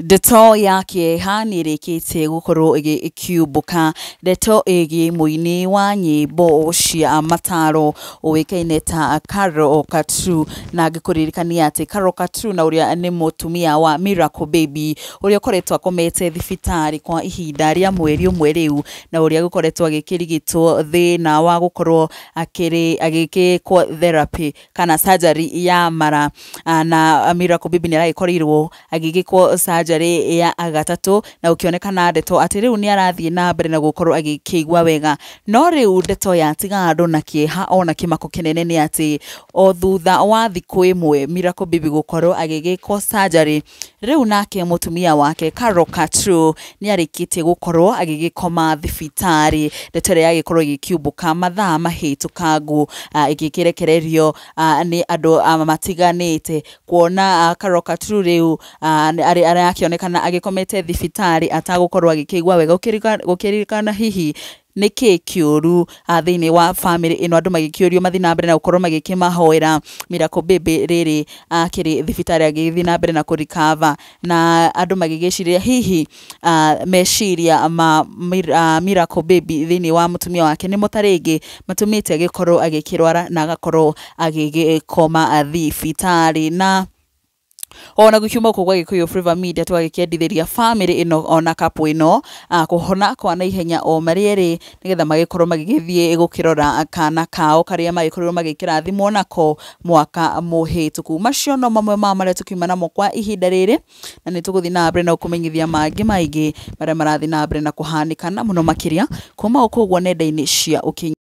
Ndeto ya kĩeha nĩrĩkĩtie gũkorwo ĩkiumbũka. Ndeto ĩgiĩ mũini wa nyĩmbo cia mataro ũĩkaine ta Carol Katru, na ngĩkũririkania atĩ Carol Katru na ũrĩa nĩ mũtumia wa Miracle Baby ũrĩa ũkoretwo akomete thibitarĩ kwa ihinda rĩa mweri ũmwe rĩu, na ũrĩa gũkoretwo agĩkĩrigitwo thĩna wa gũkorwo agĩkĩkwo therapy kana surgery ya mara, na Miracle Baby nĩaragĩkorirwo agĩgĩkwo surgery ya gatatũ, na ũkĩonekana ndeto atĩ rĩu nĩarathiĩ na mbere na gũkorwo agĩkĩigua wega. No rĩu ndeto yatiga andũ na kĩeha ona kĩmako kĩnene nĩ atĩ o thutha wa thikũ ĩmwe Miracle Baby gũkorwo agĩgĩkwo surgery, rĩu nake mũtumia wake Carol Katru nĩarĩkĩtie gũkorwo agĩgĩkoma thibitarĩ. Ndeto ĩrĩa yagĩkorwo ĩgĩkiumbũka mathaa mahĩtũkangu ĩgĩkĩrekererio nĩ andũ matiganĩte, kuona Carol Katru rĩu arakĩonekana agĩkomete thibitarĩ atagũkorwo agĩkĩigua wega. Gũkĩririkana hihi nĩkĩ kĩũru thĩinĩ wa family ĩno, andũ magĩkĩũrio mathiĩ na mbere na gũkorwo magĩkĩmahoera Miracle Baby rĩrĩ akĩrĩ thibitarĩ agĩthiĩ na mbere na kũrikava, na andũ magĩgĩciria hihi meciria ma Miracle Baby thĩinĩ wa mũtumia wake nĩmo tarĩngĩ matũmĩte agĩkorwo agĩkĩrwara na agakorwo agĩgĩkoma thibitarĩ. Na ona gũkiuma gũkũ gwa Gĩkũyũ Flavour Media twagĩkĩendithĩria family ĩno ona couple ĩno kũhona kwa naihenya o marĩ erĩ, nĩgetha magĩkorwo magĩgĩthiĩ gũkĩrora kana kao karĩa magĩkorirwo magĩkĩrathimwo nako mwaka mũhĩtũku. Macio no mamwe ma marĩa tũkiuma namo kwa ihinda rĩrĩ, na nĩtũgũthiĩ na mbere na gũkũmenyithia mangĩ maingĩ marĩa marathiĩ na mbere na kũhanĩka, na mũno makĩria kuma gũkũ ũguo nenda-inĩ cia ũkinyanĩria.